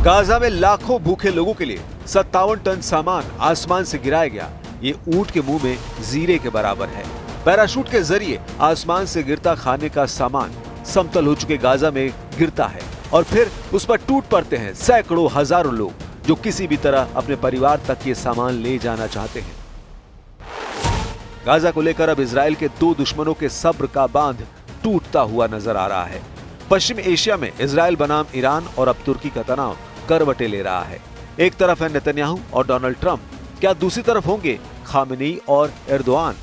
Gaza में लाखों भूखे लोगों के लिए 57 टन सामान आसमान से गिराया गया। ये ऊंट के मुंह में जीरे के बराबर है। पैराशूट के जरिए आसमान से गिरता खाने का सामान समतल हो चुके गाजा में गिरता है और फिर उस पर टूट पड़ते हैं सैकड़ों हजारों लोग जो किसी भी तरह अपने परिवार तक ये सामान ले जाना चाहते हैं। गाजा को लेकर अब इजराइल के दो दुश्मनों के सब्र का बांध टूटता हुआ नजर आ रहा है। पश्चिम एशिया में इजराइल बनाम ईरान और अब तुर्की का तनाव करवटें ले रहा है। एक तरफ है नेतन्याहू और डोनाल्ड ट्रंप, क्या दूसरी तरफ होंगे खामेनेई और एर्दोआन?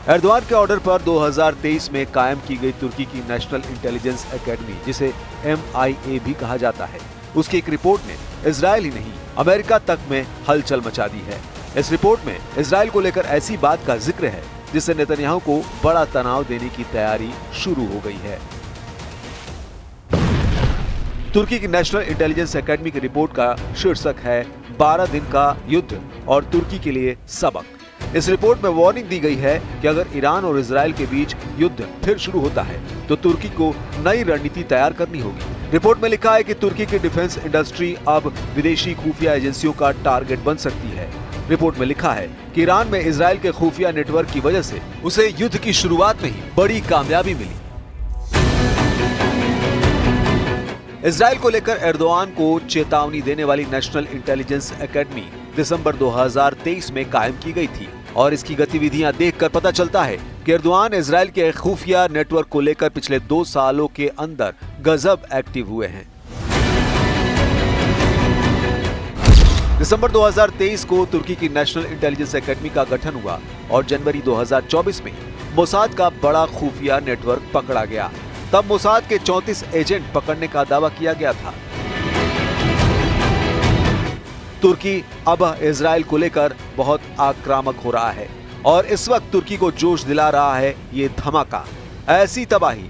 एर्दोआन के ऑर्डर पर 2023 में कायम की गई तुर्की की नेशनल इंटेलिजेंस एकेडमी, जिसे MIA भी कहा जाता है, उसकी एक रिपोर्ट ने इजराइल ही नहीं अमेरिका तक में हलचल मचा दी है। इस रिपोर्ट में इजराइल को लेकर ऐसी बात का जिक्र है जिससे नेतन्याहू को बड़ा तनाव देने की तैयारी शुरू हो गई है। तुर्की की नेशनल इंटेलिजेंस एकेडमी की रिपोर्ट का शीर्षक है 12 दिन का युद्ध और तुर्की के लिए सबक। इस रिपोर्ट में वार्निंग दी गई है कि अगर ईरान और इजराइल के बीच युद्ध फिर शुरू होता है तो तुर्की को नई रणनीति तैयार करनी होगी। रिपोर्ट में लिखा है कि तुर्की की डिफेंस इंडस्ट्री अब विदेशी खुफिया एजेंसियों का टारगेट बन सकती है। रिपोर्ट में लिखा है कि ईरान में इजराइल के खुफिया नेटवर्क की वजह से उसे युद्ध की शुरुआत में ही बड़ी कामयाबी मिली। इजराइल को लेकर एर्दोआन को चेतावनी देने वाली नेशनल इंटेलिजेंस एकेडमी दिसंबर 2023 में कायम की गई थी और इसकी गतिविधियां देखकर पता चलता है कि एर्दोआन इजराइल के खुफिया नेटवर्क को लेकर पिछले 2 सालों के अंदर गजब एक्टिव हुए हैं। दिसंबर 2023 को तुर्की की नेशनल इंटेलिजेंस एकेडमी का गठन हुआ और जनवरी 2024 में मोसाद का बड़ा खुफिया नेटवर्क पकड़ा गया। तब मोसाद के 34 एजेंट पकड़ने का दावा किया गया था। तुर्की अब इजराइल को लेकर बहुत आक्रामक हो रहा है और इस वक्त तुर्की को जोश दिला रहा है ये धमाका। ऐसी तबाही,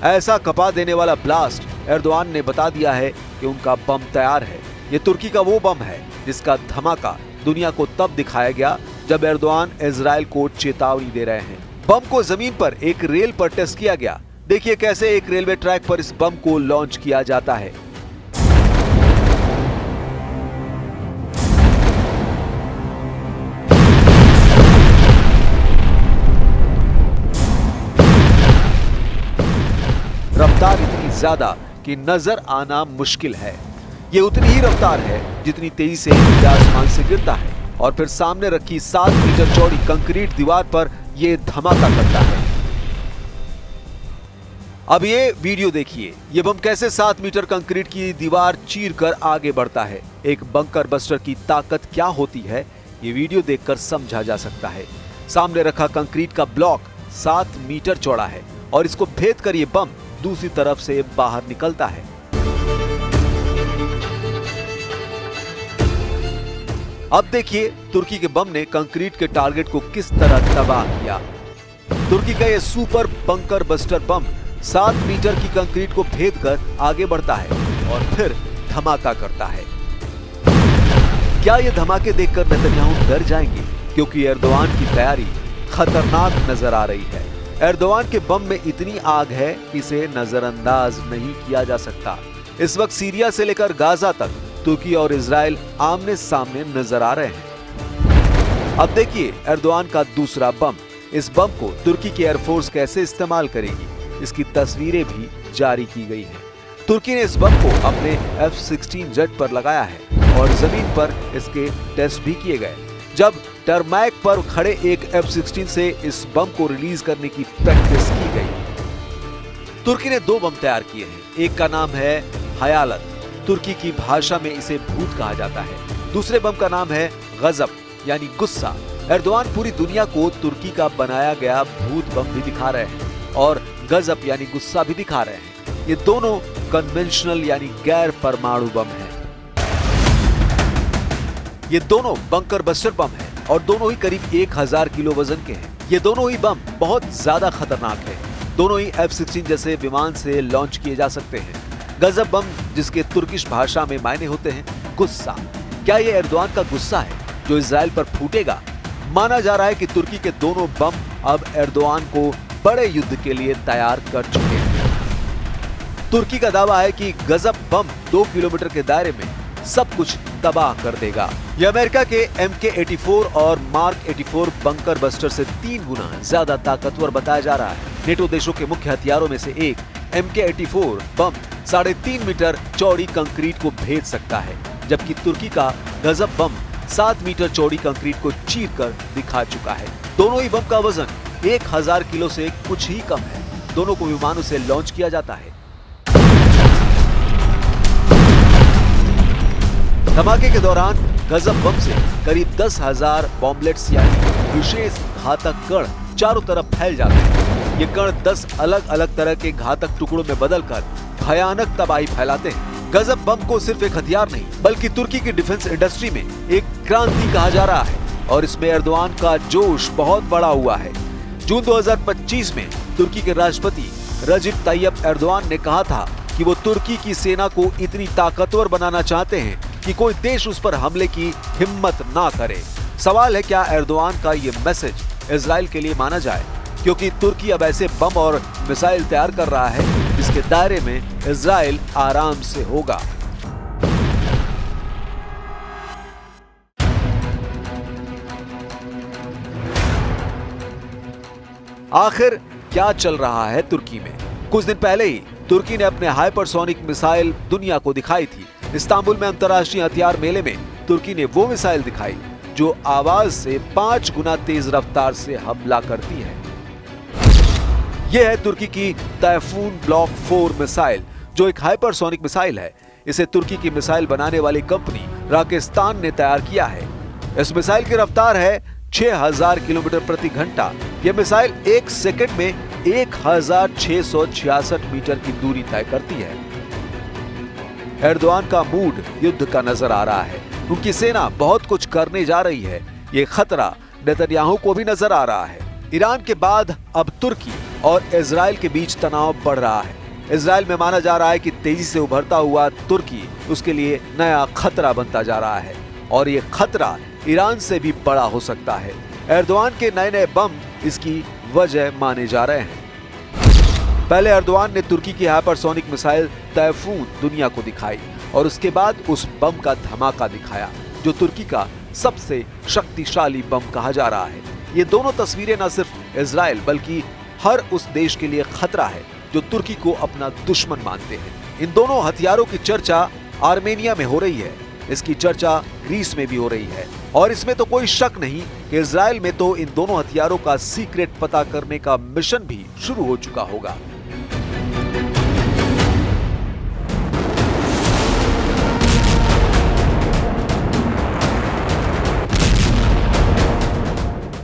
ऐसा कपा देने वाला ब्लास्ट एर्दोआन ने बता दिया है कि उनका बम तैयार है। ये तुर्की का वो बम है जिसका धमाका दुनिया को तब दिखाया गया जब एर्दोआन इजराइल को चेतावनी दे रहे हैं। बम को जमीन पर एक रेल पर टेस्ट किया गया। देखिए कैसे एक रेलवे ट्रैक पर इस बम को लॉन्च किया जाता है। रफ्तार इतनी ज्यादा कि नजर आना मुश्किल है। ये उतनी ही रफ्तार है जितनी तेजी से ये आसमान से गिरता है और फिर सामने रखी 7 मीटर चौड़ी कंक्रीट दीवार पर ये धमाका करता है। अब ये वीडियो देखिए, ये बम कैसे 7 मीटर कंक्रीट की दीवार चीरकर आगे बढ़ता है। एक बंकर बस्टर की ताकत क्या होती है, ये वीडियो देखकर समझा जा सकता है। सामने रखा कंक्रीट का ब्लॉक 7 मीटर चौड़ा है और इसको भेद कर ये बम दूसरी तरफ से बाहर निकलता है। अब देखिए तुर्की के बम ने कंक्रीट के टारगेट को किस तरह तबाह किया। तुर्की का ये super bunker buster bomb 7 meter की कंक्रीट को भेद कर आगे बढ़ता है और फिर धमाका करता है। क्या ये धमाके देखकर नेतन्याहू डर जाएंगे? क्योंकि एर्दोआन की तैयारी खतरनाक नजर आ रही है। एर्दोआन के बम में इतनी आग है कि इसे नजरअंदाज नहीं किया जा सकता। इस वक्त सीरिया से लेकर गाजा तक तुर्की और इजराइल आमने सामने नजर आ रहे हैं। अब देखिए एर्दोआन का दूसरा बम। इस बम को तुर्की की एयरफोर्स कैसे इस्तेमाल करेगी, इसकी तस्वीरें भी जारी की गई हैं। तुर्की ने इस बम को अपने F-16 जेट पर लगाया है और जमीन पर इसके टेस्ट भी किए गए। जब टरमैक पर खड़े एक F-16 से इस बम को रिलीज करने की प्रैक्टिस की गई। तुर्की ने 2 बम तैयार किए हैं। एक का नाम है हयालत, तुर्की की भाषा में इसे भूत कहा जाता है। दूसरे बम का नाम है गजब यानी गुस्सा। एर्दोआन पूरी दुनिया को तुर्की का बनाया गया भूत बम भी दिखा रहे हैं और गजब यानी गुस्सा भी दिखा रहे हैं। ये दोनों कन्वेंशनल यानी गैर परमाणु बम हैं। ये दोनों बंकर बस्टर बम हैं और दोनों ही करीब 1000 किलो वजन के हैं। ये दोनों ही बम बहुत ज्यादा खतरनाक है। दोनों ही F-16 जैसे विमान से लॉन्च किए जा सकते हैं। गजब बम जिसके तुर्किश भाषा में मायने होते हैं गुस्सा। क्या ये एर्दोआन का गुस्सा है जो इजराइल पर फूटेगा? माना जा रहा है कि तुर्की के दोनों बम अब एर्दोआन को बड़े युद्ध के लिए तैयार कर चुके हैं। तुर्की का दावा है कि गजब बम 2 किलोमीटर के दायरे में सब कुछ तबाह कर देगा। यह अमेरिका के MK-84 और मार्क 84 बंकर बस्टर से 3 गुना ज्यादा ताकतवर बताया जा रहा है। नेटो देशों के मुख्य हथियारों में से एक MK-84 बम 3.5 मीटर चौड़ी कंक्रीट को भेद सकता है, जबकि तुर्की का गजब बम 7 मीटर चौड़ी कंक्रीट को चीर कर दिखा चुका है। दोनों ही बम का वजन 1000 किलो से कुछ ही कम है। दोनों को विमानों से लॉन्च किया जाता है। धमाके के दौरान गजब बम से करीब 10,000 बॉम्बलेट्स यानी विशेष घातक कण चारों तरफ फैल जाते हैं। ये कण 10 अलग अलग तरह के घातक टुकड़ों में बदलकर भयानक तबाही फैलाते हैं। गजब बम को सिर्फ एक हथियार नहीं, बल्कि तुर्की की डिफेंस इंडस्ट्री में एक क्रांति कहा जा रहा है और इसमें एर्दोआन का जोश बहुत बड़ा हुआ है। जून 2025 में तुर्की के राष्ट्रपति रजिब ताइयप एर्दोआन ने कहा था कि वो तुर्की की सेना को इतनी ताकतवर बनाना चाहते हैं कि कोई देश उस पर हमले की हिम्मत ना करे। सवाल है, क्या एर्दोआन का ये मैसेज इजराइल के लिए माना जाए, क्योंकि तुर्की अब ऐसे बम और मिसाइल तैयार कर रहा है जिसके दायरे में इजराइल आराम से होगा। आखिर क्या चल रहा है तुर्की में? कुछ दिन पहले ही तुर्की ने अपने हाइपरसोनिक मिसाइल दुनिया को दिखाई थी। इस्तांबुल में अंतर्राष्ट्रीय हथियार मेले में तुर्की ने वो मिसाइल दिखाई जो आवाज से 5 गुना तेज रफ्तार से हमला करती है। यह है तुर्की की टाइफून ब्लॉक 4 मिसाइल, जो एक हाइपरसोनिक मिसाइल है। इसे तुर्की की मिसाइल बनाने वाली कंपनी राकेस्तान ने तैयार किया है। इस मिसाइल की रफ्तार है 6000 किलोमीटर प्रति घंटा। यह मिसाइल 1 सेकंड में 1666 मीटर की दूरी तय करती है। एर्दोआन का मूड युद्ध का नजर आ रहा है। उनकी सेना बहुत कुछ करने जा रही है। ये खतरा नेतन्याहू को भी नजर आ रहा है। ईरान के बाद अब तुर्की और इजराइल के बीच तनाव बढ़ रहा है। इजराइल में माना जा रहा है कि तेजी से उभरता हुआ तुर्की उसके लिए नया खतरा बनता जा रहा है और ये खतरा ईरान से भी बड़ा हो सकता है। एर्दोआन के नए नए बम इसकी वजह माने जा रहे हैं। पहले एर्दोआन ने तुर्की की हाइपरसोनिक मिसाइल टाइफून दुनिया को दिखाई और उसके बाद उस बम का धमाका दिखाया, जो तुर्की का सबसे शक्तिशाली बम कहा जा रहा है। ये दोनों तस्वीरें न सिर्फ इजराइल बल्कि हर उस देश के लिए खतरा है जो तुर्की को अपना दुश्मन मानते हैं। इन दोनों हथियारों की चर्चा आर्मेनिया में हो रही है। इसकी चर्चा ग्रीस में भी हो रही है और इसमें तो कोई शक नहीं कि इजराइल में तो इन दोनों हथियारों का सीक्रेट पता करने का मिशन भी शुरू हो चुका होगा।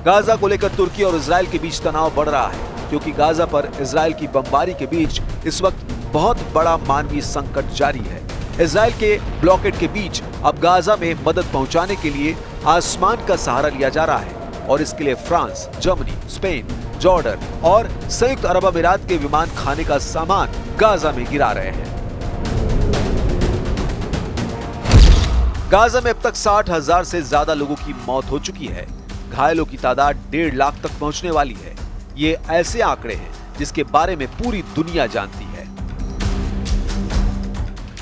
गाजा को लेकर तुर्की और इजराइल के बीच तनाव बढ़ रहा है, क्योंकि गाजा पर इजराइल की बमबारी के बीच इस वक्त बहुत बड़ा मानवीय संकट जारी है। इजराइल के ब्लॉकेड के बीच अब गाजा में मदद पहुंचाने के लिए आसमान का सहारा लिया जा रहा है और इसके लिए फ्रांस, जर्मनी, स्पेन, जॉर्डन और संयुक्त अरब अमीरात के विमान खाने का सामान गाजा में गिरा रहे हैं। गाजा में अब तक 60,000 से ज्यादा लोगों की मौत हो चुकी है। घायलों की तादाद 1.5 लाख तक पहुंचने वाली है। ये ऐसे आंकड़े हैं जिसके बारे में पूरी दुनिया जानती है।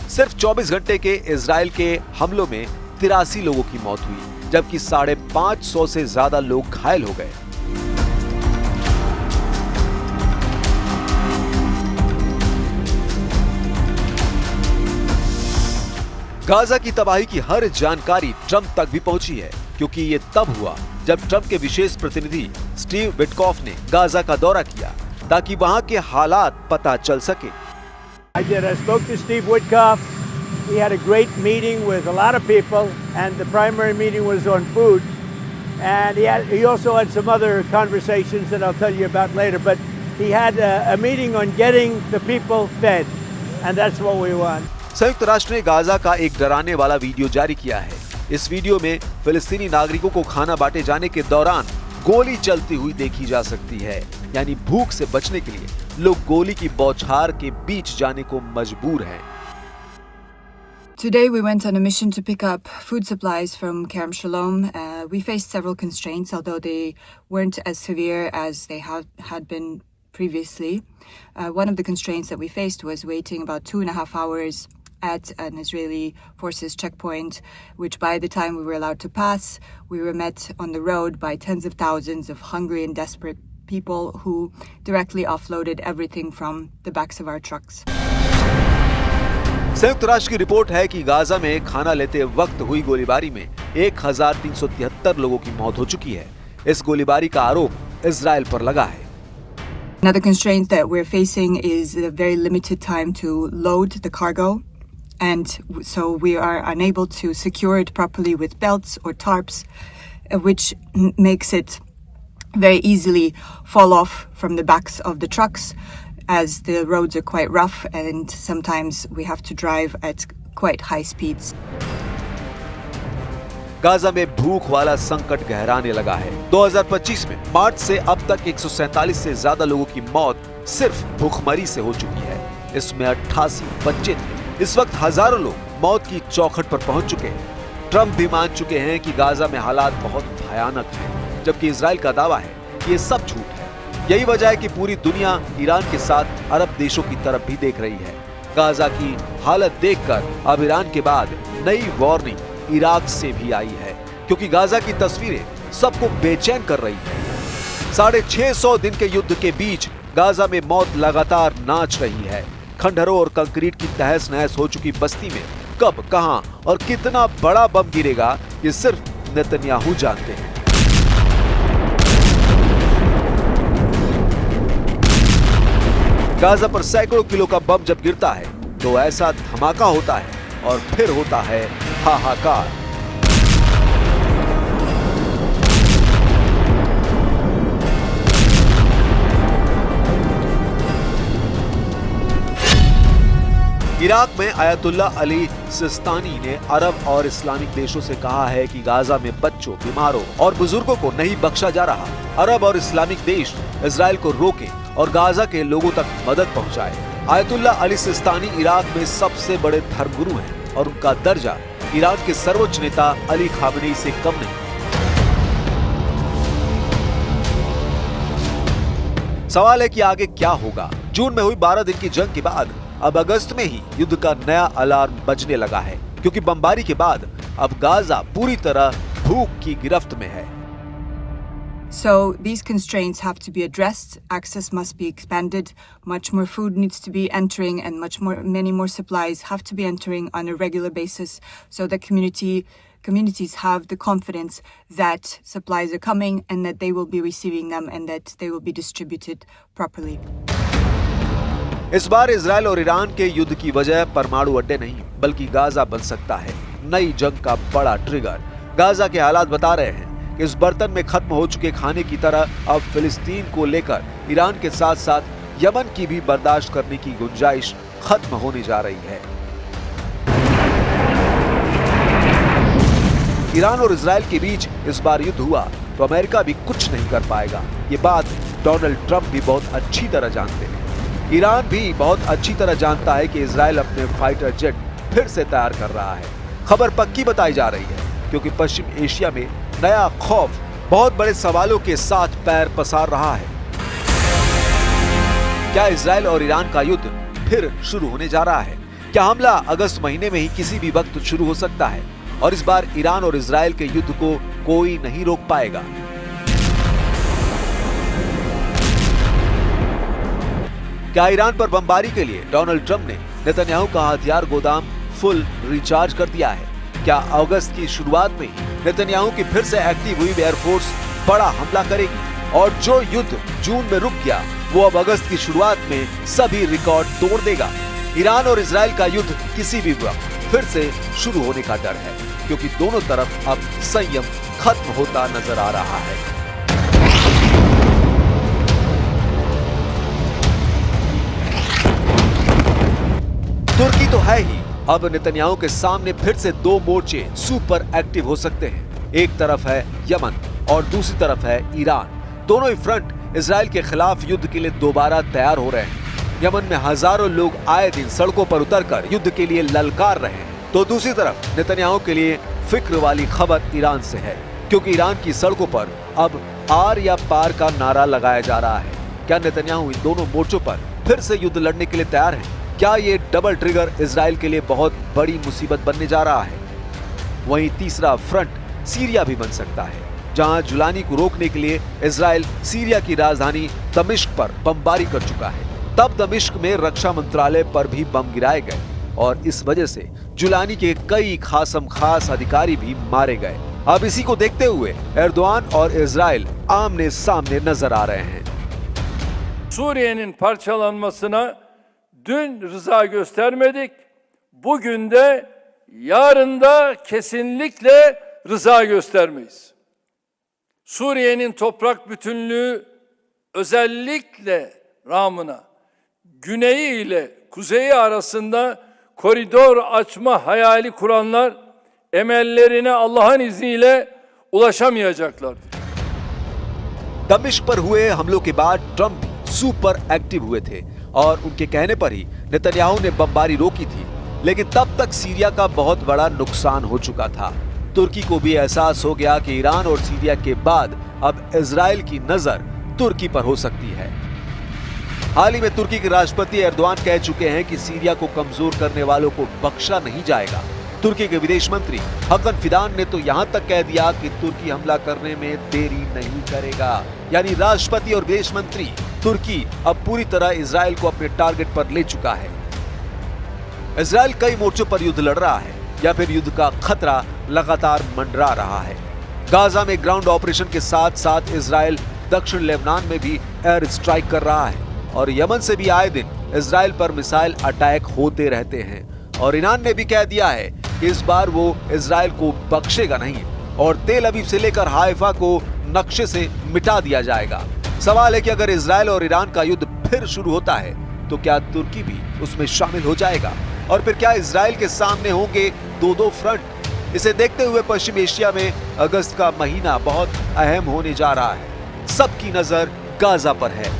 सिर्फ 24 घंटे के इजराइल के हमलों में 83 लोगों की मौत हुई, जबकि 550 से ज्यादा लोग घायल हो गए। गाजा की तबाही की हर जानकारी ट्रंप तक भी पहुंची है, क्योंकि ये तब हुआ जब ट्रंप के विशेष प्रतिनिधि स्टीव विटकॉफ ने गाजा का दौरा किया ताकि वहां के हालात पता चल सके। I spoke to Steve Witkoff. He had a great meeting with a lot of people, and the primary meeting was on food. And he also had some other conversations that I'll tell you about later. But he had a meeting on getting the people fed, and that's what we want. संयुक्त राष्ट्र ने Gaza का एक डराने वाला video जारी किया है। इस वीडियो में फिलिस्तीनी नागरिकों को खाना बांटे जाने के दौरान गोली चलती हुई देखी जा सकती है, यानी भूख से बचने के लिए लोग गोली की बौछार के बीच जाने को मजबूर हैं। Today we went on a mission to pick up food supplies from Kerem Shalom. We faced several constraints, although they weren't as severe as they had been previously. One of the constraints that we faced was waiting about 2.5 hours at an Israeli forces checkpoint, which by the time we were allowed to pass, we were met on the road by tens of thousands of hungry and desperate people who directly offloaded everything from the backs of our trucks. संयुक्त राष्ट्र की report है कि Gaza में खाना लेते वक्त हुई गोलीबारी में 1373 लोगों की मौत हो चुकी है। इस गोलीबारी का आरोप इजराइल पर लगा है। Another constraint that we're facing is a very limited time to load the cargo, and so we are unable to secure it properly with belts or tarps, which makes it very easily fall off from the backs of the trucks, as the roads are quite rough and sometimes we have to drive at quite high speeds. Gaza में भूख वाला संकट गहराने लगा है। 2025 में मार्च से अब तक 147 से ज्यादा लोगों की मौत सिर्फ भूखमरी से हो चुकी है। इसमें 88 बच्चे थे। इस वक्त हजारों लोग मौत की चौखट पर पहुंच चुके हैं। ट्रंप भी मान चुके हैं कि गाजा में हालात बहुत भयानक हैं, जबकि इजराइल का दावा है कि ये सब झूठ है। यही वजह है कि पूरी दुनिया ईरान के साथ अरब देशों की तरफ भी देख रही है। गाजा की हालत देखकर अब ईरान के बाद नई वार्निंग इराक से भी आई है, क्योंकि गाजा की तस्वीरें सबको बेचैन कर रही है। 650 दिन के युद्ध के बीच गाजा में मौत लगातार नाच रही है। खंडहरों और कंक्रीट की तहस नहस हो चुकी बस्ती में कब, कहां और कितना बड़ा बम गिरेगा, ये सिर्फ नेतन्याहू जानते हैं। गाजा पर सैकड़ों किलो का बम जब गिरता है तो ऐसा धमाका होता है और फिर होता है हाहाकार। इराक में आयतुल्ला अली सिस्तानी ने अरब और इस्लामिक देशों से कहा है कि गाजा में बच्चों, बीमारों और बुजुर्गों को नहीं बख्शा जा रहा। अरब और इस्लामिक देश इजराइल को रोके और गाजा के लोगों तक मदद पहुंचाए। आयतुल्ला अली सिस्तानी इराक में सबसे बड़े धर्मगुरु हैं और उनका दर्जा ईरान के सर्वोच्च नेता अली खामेनी से कम नहीं। सवाल है कि आगे क्या होगा। जून में हुई 12 दिन की जंग के बाद अब अगस्त में ही युद्ध का नया अलार्म बजने लगा है, क्योंकि बमबारी के बाद अब गाजा पूरी तरह भूख की गिरफ्त में है। So these constraints have to be addressed. Access must be expanded. Much more food needs to be entering, and many more supplies have to be entering on a regular basis, so that communities have the confidence that supplies are coming and that they will be receiving them and that they will be distributed properly. इस बार Israel और Iran के युद्ध की वजह परमाणु अड्डे नहीं, बल्कि गाजा बन सकता है नई जंग का बड़ा ट्रिगर। गाजा के हालात बता रहे हैं कि इस बर्तन में खत्म हो चुके खाने की तरह अब फिलिस्तीन को लेकर ईरान के साथ साथ यमन की भी बर्दाश्त करने की गुंजाइश खत्म होने जा रही है। ईरान और इजराइल के बीच इस बार युद्ध हुआ तो अमेरिका भी कुछ नहीं कर पाएगा। ये बात डोनाल्ड ट्रंप भी बहुत अच्छी तरह जानते हैं। ईरान भी बहुत अच्छी तरह जानता है कि इजराइल अपने फाइटर जेट फिर से तैयार कर रहा है। खबर पक्की बताई जा रही है, क्योंकि पश्चिम एशिया में नया खौफ बहुत बड़े सवालों के साथ पैर पसार रहा है। क्या इजराइल और ईरान का युद्ध फिर शुरू होने जा रहा है? क्या हमला अगस्त महीने में ही किसी भी वक्त शुरू हो सकता है और इस बार ईरान और इजराइल के युद्ध को कोई नहीं रोक पाएगा? क्या ईरान पर बमबारी के लिए डोनाल्ड ट्रंप ने नेतन्याहू का हथियार गोदाम फुल रिचार्ज कर दिया है? क्या अगस्त की शुरुआत में ही नेतन्याहू की फिर से एक्टिव हुई एयरफोर्स बड़ा हमला करेगी और जो युद्ध जून में रुक गया वो अब अगस्त की शुरुआत में सभी रिकॉर्ड तोड़ देगा? ईरान और इजराइल का युद्ध किसी भी वक्त फिर से शुरू होने का डर है, क्योंकि दोनों तरफ अब संयम खत्म होता नजर आ रहा है। तुर्की तो है ही, अब नेतन्याहू के सामने फिर से दो मोर्चे सुपर एक्टिव हो सकते हैं। एक तरफ है यमन और दूसरी तरफ है ईरान। दोनों ही फ्रंट इजराइल के खिलाफ युद्ध के लिए दोबारा तैयार हो रहे हैं। यमन में हजारों लोग आए दिन सड़कों पर उतरकर युद्ध के लिए ललकार रहे हैं, तो दूसरी तरफ नेतन्याहू के लिए फिक्र वाली खबर ईरान से है, क्योंकि ईरान की सड़कों पर अब आर या पार का नारा लगाया जा रहा है। क्या नेतन्याहू इन दोनों मोर्चों पर फिर से युद्ध लड़ने के लिए तैयार हैं? क्या ये डबल ट्रिगर इजराइल के लिए बहुत बड़ी मुसीबत बनने जा रहा है? वहीं तीसरा फ्रंट सीरिया भी बन सकता है, जहां जुलानी को रोकने के लिए इजराइल सीरिया की राजधानी दमिश्क पर बमबारी कर चुका है। तब दमिश्क में रक्षा मंत्रालय पर भी बम गिराए गए और इस वजह से जुलानी के कई खास अधिकारी भी मारे गए। अब इसी को देखते हुए एर्दोआन और इजराइल आमने सामने नजर आ रहे हैं। Suriye'nin parçalanmasına dün rıza göstermedik. Bugün de yarın da kesinlikle rıza göstermeyiz. Suriye'nin toprak bütünlüğü özellikle Ramına, güneyi ile kuzeyi arasında koridor açma hayali kuranlar emellerine Allah'ın izniyle ulaşamayacaklardır. दमिश्क पर हुए हमलों के बाद ट्रंप भी सुपर एक्टिव हुए थे और उनके कहने पर ही नेतन्याहू ने बमबारी रोकी थी, लेकिन तब तक सीरिया का बहुत बड़ा नुकसान हो चुका था। तुर्की को भी एहसास हो गया कि ईरान और सीरिया के बाद अब इजराइल की नजर तुर्की पर हो सकती है। हाल ही में तुर्की के राष्ट्रपति एर्दोआन कह चुके हैं कि सीरिया को कमजोर करने वालों को बख्शा नहीं जाएगा। तुर्की के विदेश मंत्री हकन फिदान ने तो यहां तक कह दिया कि तुर्की हमला करने में देरी नहीं करेगा। यानी राष्ट्रपति और विदेश मंत्री तुर्की अब पूरी तरह इजराइल को अपने टारगेट पर ले चुका है। इजराइल कई मोर्चों पर युद्ध लड़ रहा है या फिर युद्ध का खतरा लगातार मंडरा रहा है। गाजा में ग्राउंड ऑपरेशन के साथ साथ इजराइल दक्षिण लेबनान में भी एयर स्ट्राइक कर रहा है और यमन से भी आए दिन इजराइल पर मिसाइल अटैक होते रहते हैं। और ईरान ने भी कह दिया है कि इस बार वो इजराइल को बख्शेगा नहीं और तेल अवीव से लेकर हाइफा को नक्शे से मिटा दिया जाएगा। सवाल है कि अगर इजराइल और ईरान का युद्ध फिर शुरू होता है तो क्या तुर्की भी उसमें शामिल हो जाएगा और फिर क्या इजराइल के सामने होंगे दो फ्रंट? इसे देखते हुए पश्चिम एशिया में अगस्त का महीना बहुत अहम होने जा रहा है। सबकी नजर गाजा पर है।